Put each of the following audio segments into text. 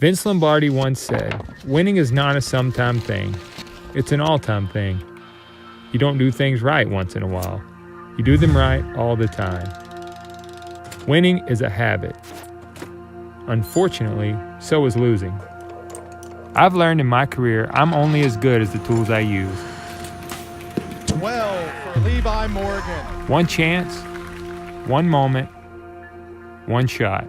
Vince Lombardi once said, winning is not a sometime thing. It's an all-time thing. You don't do things right once in a while. You do them right all the time. Winning is a habit. Unfortunately, so is losing. I've learned in my career I'm only as good as the tools I use. 12 for Levi Morgan. One chance, one moment, one shot.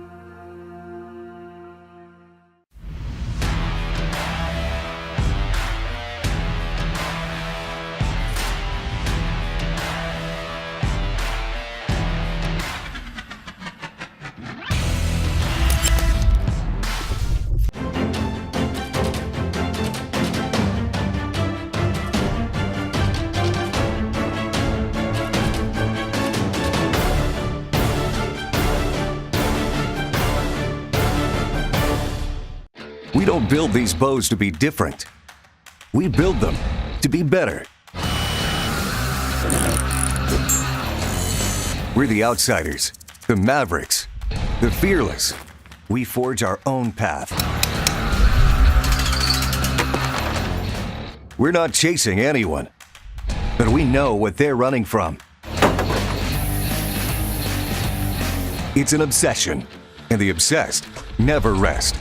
We don't build these bows to be different. We build them to be better. We're the outsiders, the mavericks, the fearless. We forge our own path. We're not chasing anyone, but we know what they're running from. It's an obsession, and the obsessed never rest.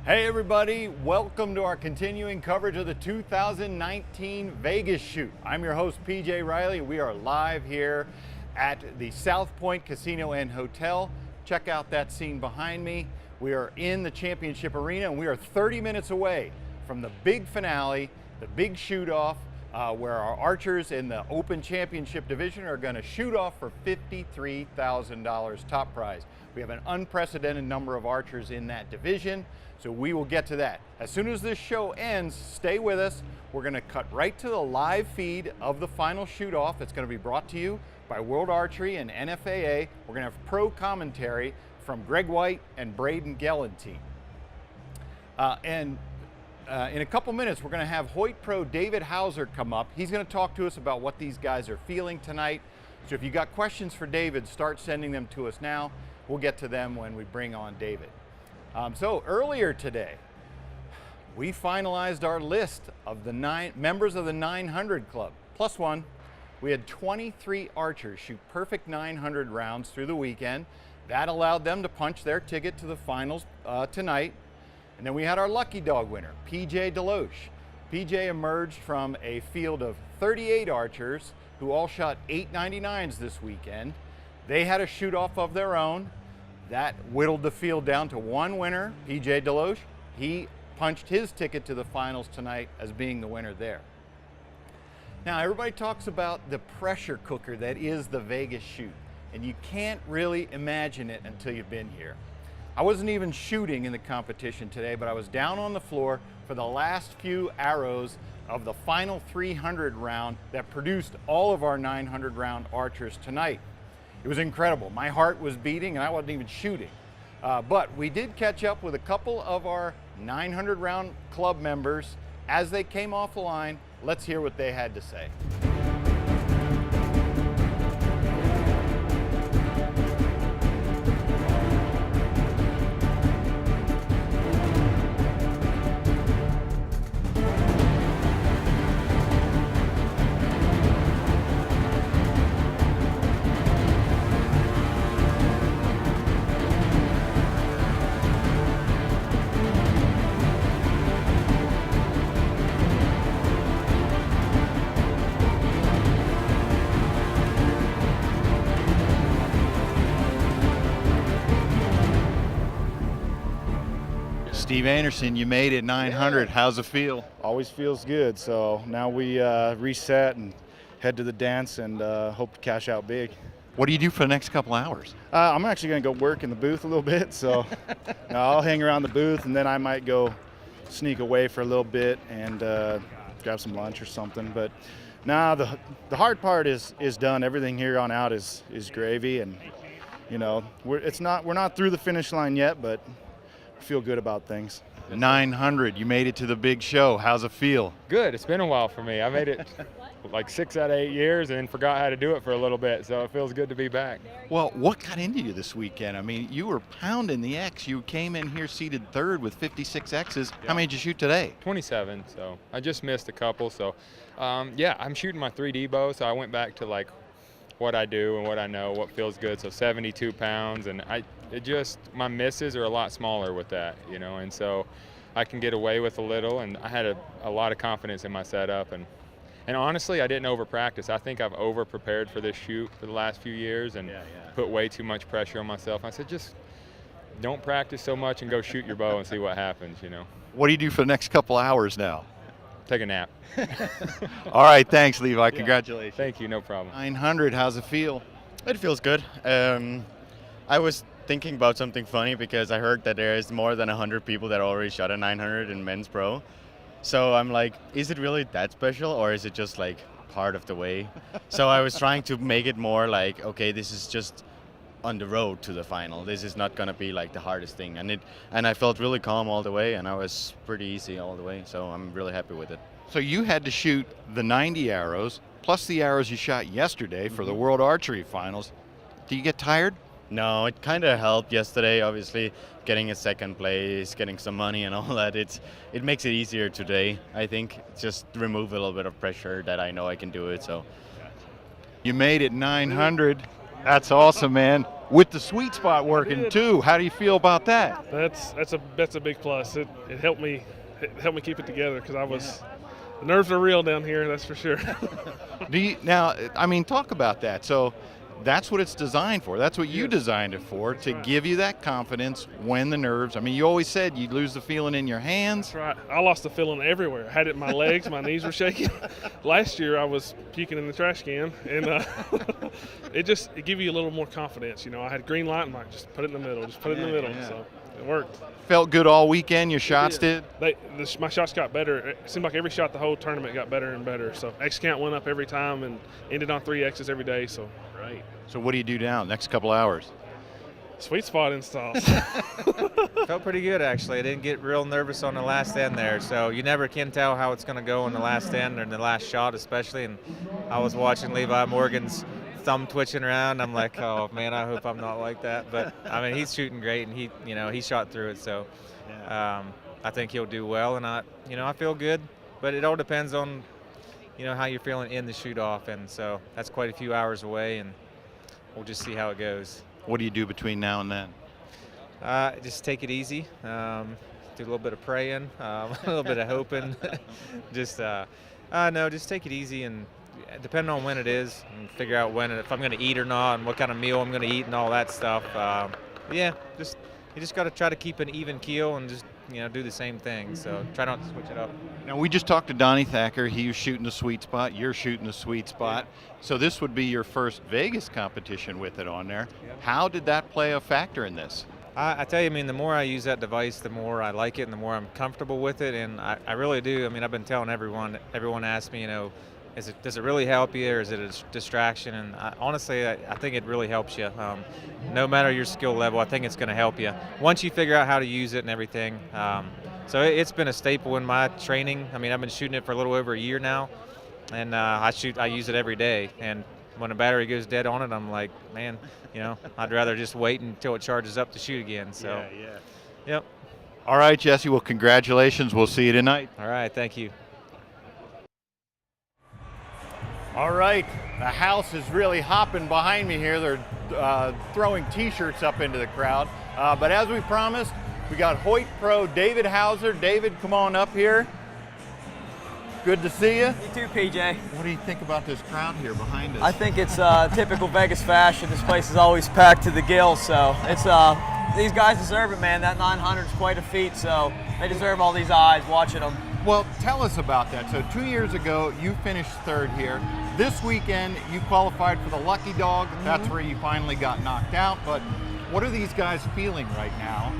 Hey everybody, welcome to our continuing coverage of the 2019 Vegas shoot. I'm your host PJ Riley. We are live here at the South Point Casino and Hotel. Check out that scene behind me. We are in the championship arena and we are 30 minutes away from the big finale, the big shoot off, where our archers in the Open Championship division are going to shoot off for $53,000 top prize. We have an unprecedented number of archers in that division, so we will get to that. As soon as this show ends, stay with us. We're going to cut right to the live feed of the final shoot off. It's going to be brought to you by World Archery and NFAA. We're going to have pro commentary from Greg White and Braden Gelentine. In a couple minutes, we're going to have Hoyt Pro David Howser come up. He's going to talk to us about what these guys are feeling tonight. So if you got questions for David, start sending them to us now. We'll get to them when we bring on David. So earlier today, we finalized our list of the members of the 900 Club. Plus one, we had 23 archers shoot perfect 900 rounds through the weekend. That allowed them to punch their ticket to the finals tonight. And then we had our lucky dog winner, PJ Deloche. PJ emerged from a field of 38 archers who all shot 899s this weekend. They had a shoot off of their own. That whittled the field down to one winner, PJ Deloche. He punched his ticket to the finals tonight as being the winner there. Now everybody talks about the pressure cooker that is the Vegas shoot, and you can't really imagine it until you've been here. I wasn't even shooting in the competition today, but I was down on the floor for the last few arrows of the final 300 round that produced all of our 900 round archers tonight. It was incredible. My heart was beating and I wasn't even shooting. But we did catch up with a couple of our 900 round club members as they came off the line. Let's hear what they had to say. Steve Anderson, you made it 900. Yeah. How's it feel? Always feels good. So now we reset and head to the dance and hope to cash out big. What do you do for the next couple hours? I'm actually going to go work in the booth a little bit. So I'll hang around the booth and then I might go sneak away for a little bit and grab some lunch or something. But now the hard part is done. Everything here on out is gravy, and you know, we're not through the finish line yet, but I feel good about things. 900, you made it to the big show. How's it feel? Good. It's been a while for me. I made it like 6 out of 8 years and forgot how to do it for a little bit, so it feels good to be back. Well, what got into you this weekend? I mean, you were pounding the X. You came in here seated third with 56 X's. How many did you shoot today? 27, so I just missed a couple. So, yeah, I'm shooting my 3D bow, so I went back to like what I do and what I know, what feels good. So 72 pounds, and my misses are a lot smaller with that, you know, and so I can get away with a little, and I had a lot of confidence in my setup, and honestly, I didn't over practice. I think I've over prepared for this shoot for the last few years and put way too much pressure on myself. I said, just don't practice so much and go shoot your bow and see what happens, you know. What do you do for the next couple hours now? Take a nap. All right, thanks, Levi. Congratulations. Thank you, no problem. 900, how's it feel? It feels good. I was thinking about something funny because I heard that there is more than 100 people that already shot a 900 in men's pro. So I'm like, is it really that special, or is it just like part of the way? So I was trying to make it more like, okay, this is just on the road to the final. This is not gonna be like the hardest thing. And I felt really calm all the way, and I was pretty easy all the way. So I'm really happy with it. So you had to shoot the 90 arrows, plus the arrows you shot yesterday for the World Archery Finals. Do you get tired? No, it kind of helped yesterday, obviously, getting a second place, getting some money and all that. It makes it easier today, I think. Just remove a little bit of pressure that I know I can do it, so. You made it 900. That's awesome, man. With the sweet spot working too. How do you feel about that? That's a big plus. It helped me keep it together because the nerves are real down here, that's for sure. Talk about that. So that's what it's designed for. That's what you designed it for, to give you that confidence when the nerves. I mean, you always said you'd lose the feeling in your hands. That's right. I lost the feeling everywhere. I had it in my legs, my knees were shaking. Last year I was puking in the trash can, and it gives you a little more confidence. You know, I had green light and like, just put it in the middle, so it worked. Felt good all weekend. Your shots did. My shots got better. It seemed like every shot the whole tournament got better and better. So X count went up every time and ended on 3 X's every day. So right. So what do you do now? Next couple hours? Sweet spot installs. Felt pretty good, actually. I didn't get real nervous on the last end there, so you never can tell how it's going to go in the last end or in the last shot, especially. And I was watching Levi Morgan's thumb twitching around. I'm like, oh man, I hope I'm not like that. But I mean, he's shooting great, and he shot through it. So I think he'll do well, and I feel good. But it all depends on how you're feeling in the shoot off, and so that's quite a few hours away, and we'll just see how it goes. What do you do between now and then? Just take it easy. Do a little bit of praying, a little bit of hoping. Just take it easy, and depending on when it is, and figure out if I'm going to eat or not, and what kind of meal I'm going to eat, and all that stuff. You just got to try to keep an even keel and just do the same thing. So try not to switch it up. Now, we just talked to Donnie Thacker. He was shooting the sweet spot. You're shooting the sweet spot. Yeah. So this would be your first Vegas competition with it on there. Yep. How did that play a factor in this? I tell you, the more I use that device, the more I like it and the more I'm comfortable with it. And I really do. I've been telling everyone asks me, does it really help you, or is it a distraction? And honestly, I think it really helps you. No matter your skill level, I think it's going to help you once you figure out how to use it and everything. So it's been a staple in my training. I've been shooting it for a little over a year now, and I use it every day. And when a battery goes dead on it, I'm like, man, I'd rather just wait until it charges up to shoot again. So, Yep. All right, Jesse. Well, congratulations. We'll see you tonight. All right. Thank you. All right, the house is really hopping behind me here. They're throwing T-shirts up into the crowd. But as we promised, we got Hoyt Pro David Howser. David, come on up here. Good to see you. You too, PJ. What do you think about this crowd here behind us? I think it's typical Vegas fashion. This place is always packed to the gills, so it's these guys deserve it, man. That 900 is quite a feat, so they deserve all these eyes watching them. Well, tell us about that. So 2 years ago, you finished third here. This weekend, you qualified for the Lucky Dog. That's where you finally got knocked out. But what are these guys feeling right now?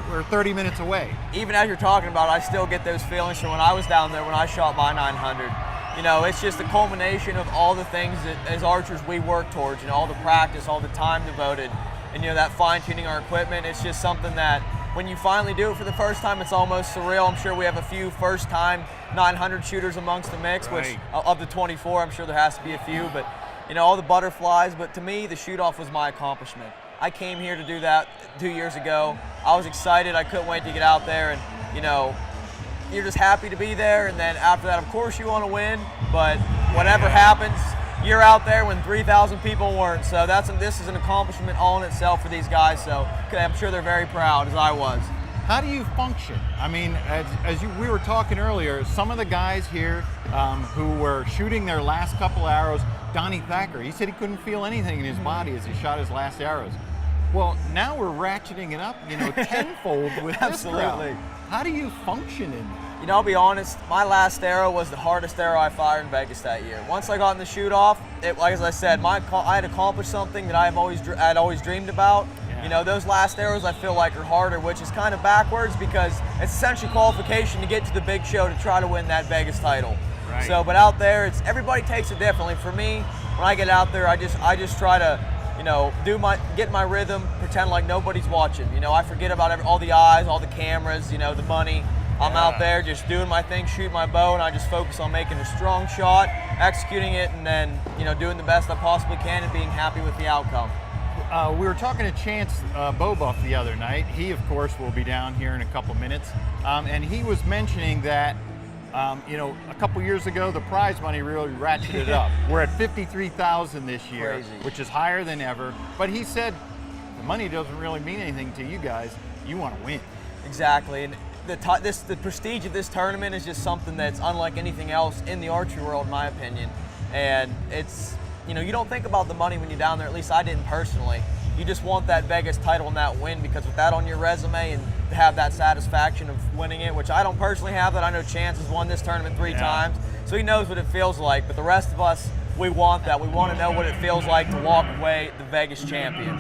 We're 30 minutes away. Even as you're talking about it, I still get those feelings from when I was down there when I shot my 900. you know, it's just a culmination of all the things that as archers we work towards, you know, all the practice, all the time devoted, and, you know, that fine-tuning our equipment. It's just something that when you finally do it for the first time, it's almost surreal. I'm sure we have a few first-time 900 shooters amongst the mix, which of the 24, I'm sure there has to be a few, but, you know, all the butterflies. But to me, the shoot-off was my accomplishment. I came here to do that 2 years ago. I was excited. I couldn't wait to get out there, and, you know, you're just happy to be there. And then after that, of course, you want to win, but whatever happens, you're out there when 3,000 people weren't. So this is an accomplishment all in itself for these guys. So I'm sure they're very proud, as I was. How do you function? I mean, we were talking earlier, some of the guys here who were shooting their last couple arrows, Donnie Thacker, he said he couldn't feel anything in his body as he shot his last arrows. Well, now we're ratcheting it up, you know, tenfold with this crowd. How do you function in that? You know, I'll be honest, my last arrow was the hardest arrow I fired in Vegas that year. Once I got in the shoot-off, like as I said, I had accomplished something that I'd always dreamed about. Yeah. You know, those last arrows I feel like are harder, which is kind of backwards because it's essentially qualification to get to the big show to try to win that Vegas title. Right. So, but out there, everybody takes it differently. For me, when I get out there, I just try to, you know, get my rhythm, pretend like nobody's watching. You know, I forget about all the eyes, all the cameras, you know, the money. I'm out there just doing my thing, shooting my bow, and I just focus on making a strong shot, executing it, and then, you know, doing the best I possibly can and being happy with the outcome. We were talking to Chance Bobuff the other night. He, of course, will be down here in a couple minutes. And he was mentioning that, you know, a couple years ago, the prize money really ratcheted up. We're at $53,000 this year, crazy, which is higher than ever. But he said the money doesn't really mean anything to you guys. You want to win. Exactly. And the prestige of this tournament is just something that's unlike anything else in the archery world, in my opinion. And it's, you know, you don't think about the money when you're down there, at least I didn't personally. You just want that Vegas title and that win, because with that on your resume and to have that satisfaction of winning it, which I don't personally have that. I know Chance has won this tournament 3 times, so he knows what it feels like. But the rest of us, we want that. We want to know what it feels like to walk away the Vegas champion.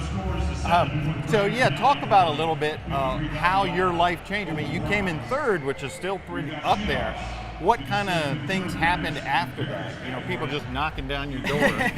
So yeah, talk about a little bit how your life changed. I mean, you came in 3rd, which is still pretty up there. What kind of things happened after that? You know, people just knocking down your door.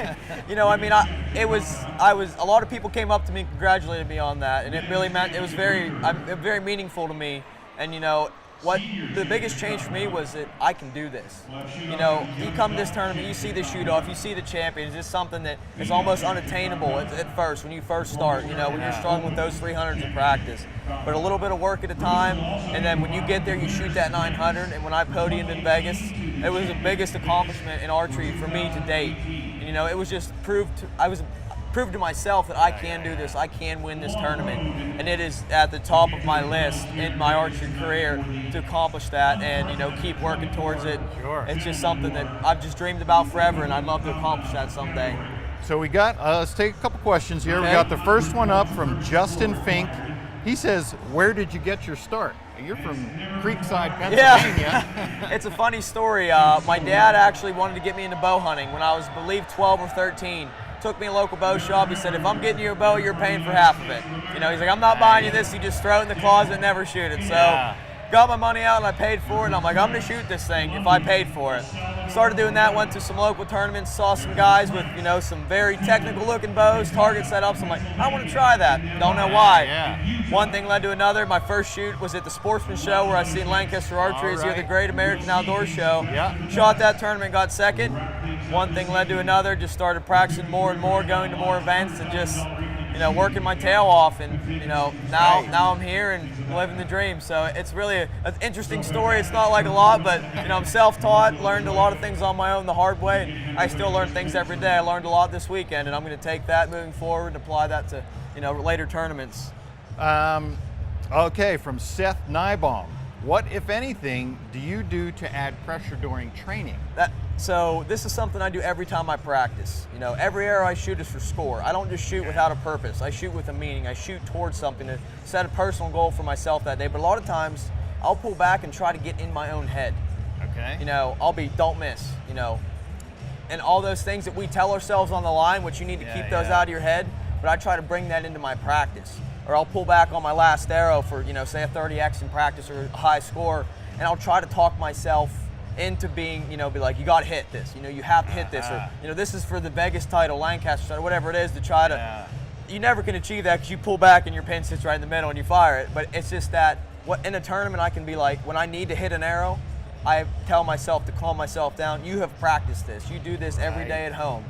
You know, I mean, a lot of people came up to me and congratulated me on that, and it really meant, it was very meaningful to me. And, you know, what the biggest change for me was that I can do this. You know, you come to this tournament, you see the shoot-off, you see the champions. It's something that is almost unattainable at first, when you first start, you know, when you're struggling with those 300s in practice. But a little bit of work at a time, and then when you get there, you shoot that 900. And when I podiumed in Vegas, it was the biggest accomplishment in archery for me to date. And, you know, it was just proved to myself that I can do this, I can win this tournament, and it is at the top of my list in my archery career to accomplish that, and, you know, keep working towards it. Sure. It's just something that I've just dreamed about forever, and I'd love to accomplish that someday. So we got, let's take a couple questions here. Okay. We got the first one up from Justin Fink. He says, where did you get your start? You're from Creekside, Pennsylvania. Yeah. It's a funny story. My dad actually wanted to get me into bow hunting when I was, I believe, 12 or 13. Took me to a local bow shop. He said, if I'm getting you a bow, you're paying for half of it. You know, he's like, I'm not buying you this. You just throw it in the closet and never shoot it. So got my money out and I paid for it. And I'm like, I'm going to shoot this thing if I paid for it. Started doing that, went to some local tournaments, saw some guys with, you know, some very technical looking bows, target setups. I'm like, I want to try that. Don't know why. Yeah. One thing led to another. My first shoot was at the Sportsman Show where I seen Lancaster Archery as the Great American Outdoor Show. Yeah. Shot that tournament, got second. One thing led to another, just started practicing more and more, going to more events, and just, you know, working my tail off. And, you know, now I'm here and living the dream. So it's really an interesting story. It's not like a lot, but, you know, I'm self-taught, learned a lot of things on my own the hard way. I still learn things every day. I learned a lot this weekend, and I'm going to take that moving forward and apply that to, you know, later tournaments. Okay, from Seth Nye. What, if anything, do you do to add pressure during training? So this is something I do every time I practice. You know, every arrow I shoot is for score. I don't just shoot without a purpose. I shoot with a meaning. I shoot towards something to set a personal goal for myself that day. But a lot of times, I'll pull back and try to get in my own head. Okay. You know, I'll be, don't miss, you know. And all those things that we tell ourselves on the line, which you need to keep those out of your head, but I try to bring that into my practice. Or I'll pull back on my last arrow for, you know, say a 30X in practice or a high score, and I'll try to talk myself into being, be like, you got to hit this. You have to hit this. Or, this is for the Vegas title, Lancaster title, whatever it is, to try to. You never can achieve that because you pull back and your pin sits right in the middle and you fire it. But it's just that in a tournament I can be like, when I need to hit an arrow, I tell myself to calm myself down. You have practiced this. You do this every day at home.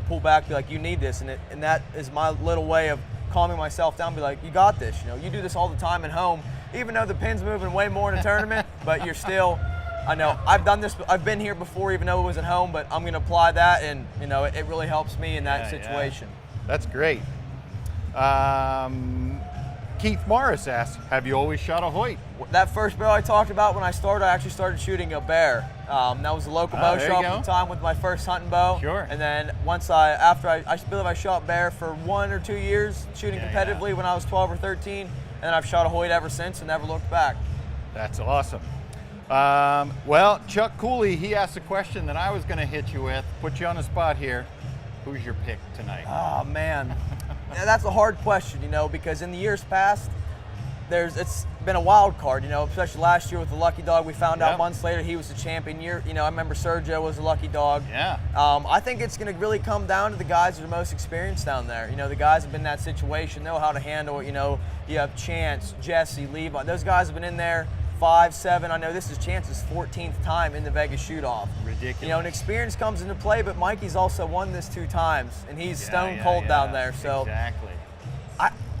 Pull back, be like, you need this. And that is my little way of calming myself down, be like, you got this. You do this all the time at home, even though the pin's moving way more in a tournament, but you're still, I know, I've done this, I've been here before, even though it was at home, but I'm going to apply that, and, it really helps me in that situation. Yeah. That's great. Keith Morris asks, have you always shot a Hoyt? That first bow I talked about when I started, I actually started shooting a bear. That was a local bow shop at the time with my first hunting bow. Sure. And then once I believe I shot bear for 1 or 2 years, shooting competitively when I was 12 or 13, and I've shot a Hoyt ever since and never looked back. That's awesome. Well, Chuck Cooley, he asked a question that I was going to hit you with. Put you on the spot here. Who's your pick tonight? Oh, man. That's a hard question, because in the years past, it's been a wild card, especially last year with the Lucky Dog. We found out months later he was the champion year. I remember Sergio was a Lucky Dog. Yeah. I think it's going to really come down to the guys that are most experienced down there. The guys have been in that situation, know how to handle it. You have Chance, Jesse, Levi. Those guys have been in there 5, 7. I know this is Chance's 14th time in the Vegas shoot-off. Ridiculous. And experience comes into play, but Mikey's also won this 2 times, and he's stone cold down there. So exactly.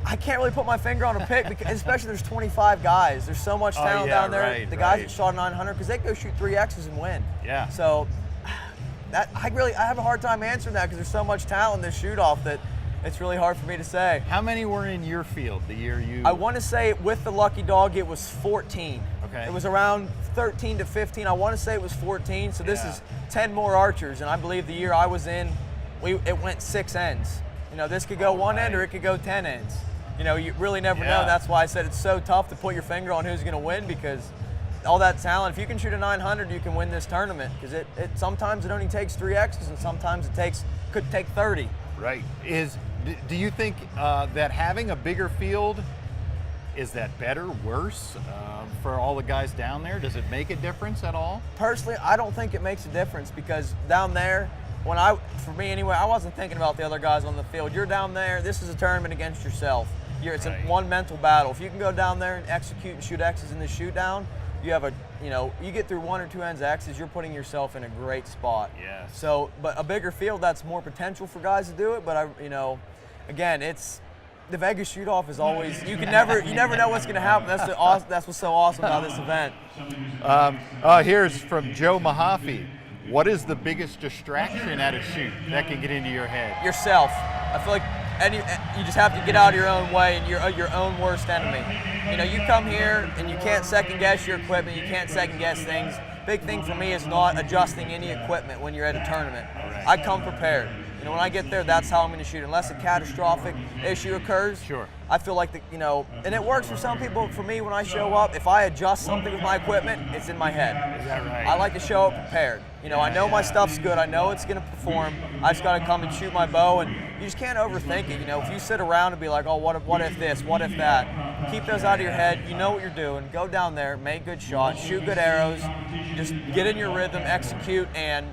I can't really put my finger on a pick, because especially there's 25 guys. There's so much talent down there. Right, the guys that shot 900, because they go shoot 3Xs and win. Yeah. So I have a hard time answering that, because there's so much talent in this shoot-off that it's really hard for me to say. How many were in your field the year you? I want to say with the Lucky Dog it was 14. Okay. It was around 13 to 15. I want to say it was 14. So this is 10 more archers, and I believe the year I was in, it went 6 ends. This could go one end or it could go 10 ends. You really never know. That's why I said it's so tough to put your finger on who's going to win, because all that talent. If you can shoot a 900, you can win this tournament, because it sometimes it only takes 3Xs, and sometimes could take 30. Right. Do you think that having a bigger field, is that better, worse for all the guys down there? Does it make a difference at all? Personally, I don't think it makes a difference, because down there, for me anyway, I wasn't thinking about the other guys on the field. You're down there, this is a tournament against yourself. It's one mental battle. If you can go down there and execute and shoot X's in the shoot down, you have you get through 1 or 2 ends of X's, you're putting yourself in a great spot. Yes. So, but a bigger field, that's more potential for guys to do it, but again, the Vegas shoot-off is always, you never know what's going to happen. That's what's so awesome about this event. Here's from Joe Mojave. What is the biggest distraction at a shoot that can get into your head? Yourself. I feel like you just have to get out of your own way, and you're your own worst enemy. You come here and you can't second guess your equipment, you can't second guess things. Big thing for me is not adjusting any equipment when you're at a tournament. I come prepared. When I get there, that's how I'm going to shoot. Unless a catastrophic issue occurs, sure. I feel like, and it works for some people. For me, when I show up, if I adjust something with my equipment, it's in my head. Is that right? I like to show up prepared. I know my stuff's good. I know it's going to perform. I just got to come and shoot my bow, and you just can't overthink it. If you sit around and be like, oh, what if this, what if that? Keep those out of your head. You know what you're doing. Go down there, make good shots, shoot good arrows, just get in your rhythm, execute, and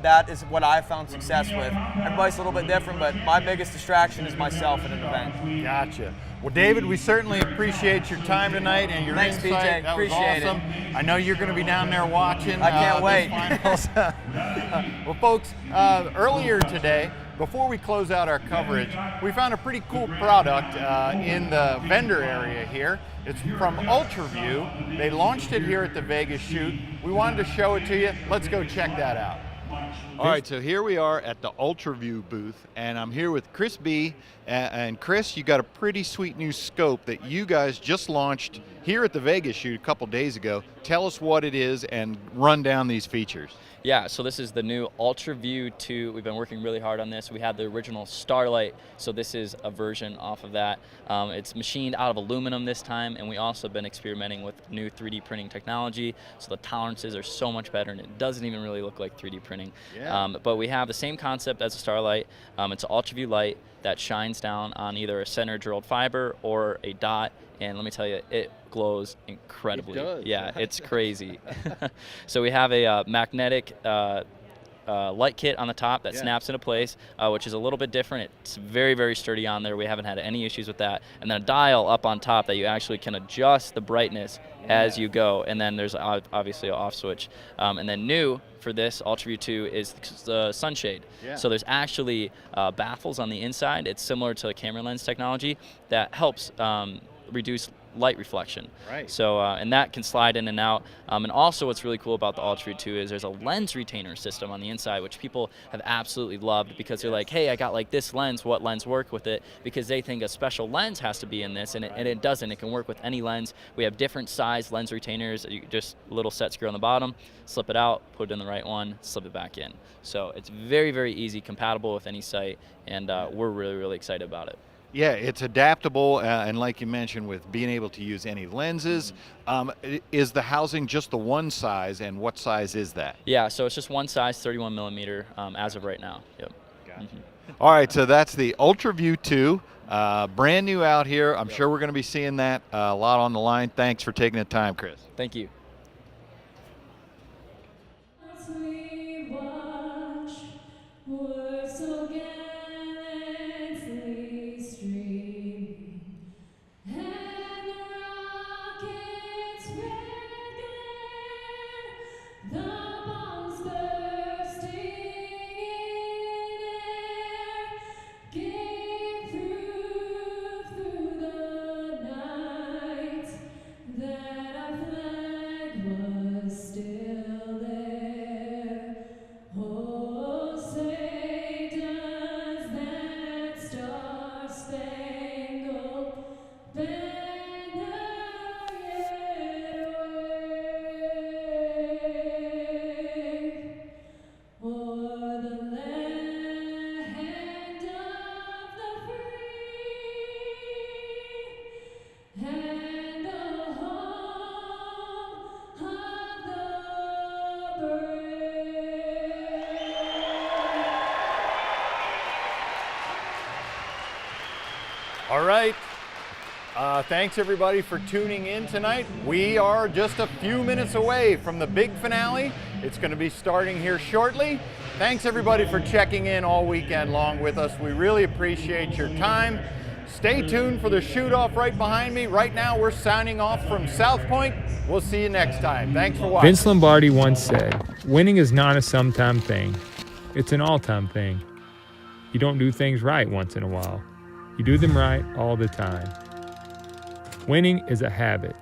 that is what I've found success with. Everybody's a little bit different, but my biggest distraction is myself in an event. Gotcha. Well, David, we certainly appreciate your time tonight and your insight. Thanks, PJ. That Appreciate was awesome. I know you're going to be down there watching. I can't wait. Well, folks, earlier today, before we close out our coverage, we found a pretty cool product in the vendor area here. It's from UltraView. They launched it here at the Vegas shoot. We wanted to show it to you. Let's go check that out. All right, so here we are at the UltraView booth, and I'm here with Chris B. And Chris, you got a pretty sweet new scope that you guys just launched here at the Vegas shoot a couple days ago. Tell us what it is and run down these features. Yeah, so this is the new UltraView 2. We've been working really hard on this. We had the original Starlight, so this is a version off of that. It's machined out of aluminum this time, and we also been experimenting with new 3D printing technology, so the tolerances are so much better, and it doesn't even really look like 3D printing. Yeah. But we have the same concept as a Starlight. It's an UltraView light that shines down on either a center drilled fiber or a dot, and let me tell you, it glows incredibly. It does. Yeah, it's crazy. So we have a magnetic light kit on the top that snaps into place, which is a little bit different. It's very, very sturdy on there. We haven't had any issues with that. And then a dial up on top that you actually can adjust the brightness as you go. And then there's obviously an off switch. And then new for this UltraView 2 is the sunshade. So there's actually baffles on the inside. It's similar to camera lens technology that helps reduce light reflection. Right. So, and that can slide in and out. And also what's really cool about the UltraView 2 is there's a lens retainer system on the inside, which people have absolutely loved because they're like, hey, I got like this lens, what lens work with it? Because they think a special lens has to be in this, and it doesn't. It can work with any lens. We have different size lens retainers. You just a little set screw on the bottom, slip it out, put it in the right one, slip it back in. So it's very, very easy, compatible with any sight, and we're really, really excited about it. Yeah, it's adaptable, and like you mentioned, with being able to use any lenses. Is the housing just the one size, and what size is that? Yeah, so it's just one size, 31 millimeter, as of right now. Yep. Gotcha. All right, so that's the UltraView 2, brand new out here. I'm sure we're going to be seeing that a lot on the line. Thanks for taking the time, Chris. Thank you. All right. Thanks everybody for tuning in tonight. We are just a few minutes away from the big finale. It's going to be starting here shortly. Thanks everybody for checking in all weekend long with us. We really appreciate your time. Stay tuned for the shoot off right behind me. Right now we're signing off from South Point. We'll see you next time. Thanks for watching. Vince Lombardi once said, winning is not a sometime thing. It's an all-time thing. You don't do things right once in a while. You do them right all the time. Winning is a habit.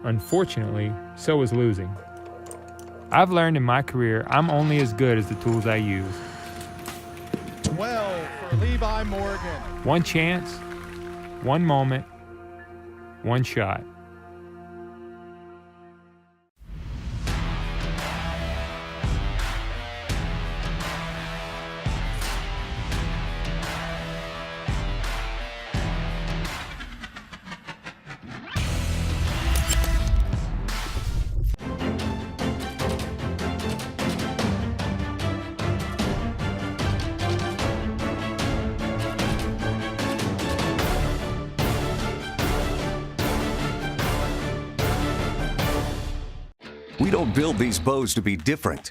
Unfortunately, so is losing. I've learned in my career I'm only as good as the tools I use. 12 for Levi Morgan. One chance, one moment, one shot. We don't build these bows to be different.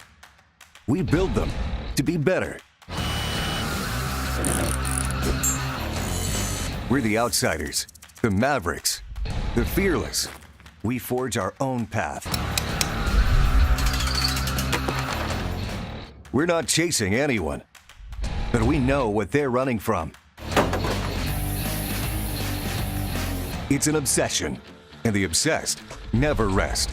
We build them to be better. We're the outsiders, the mavericks, the fearless. We forge our own path. We're not chasing anyone, but we know what they're running from. It's an obsession, and the obsessed never rest.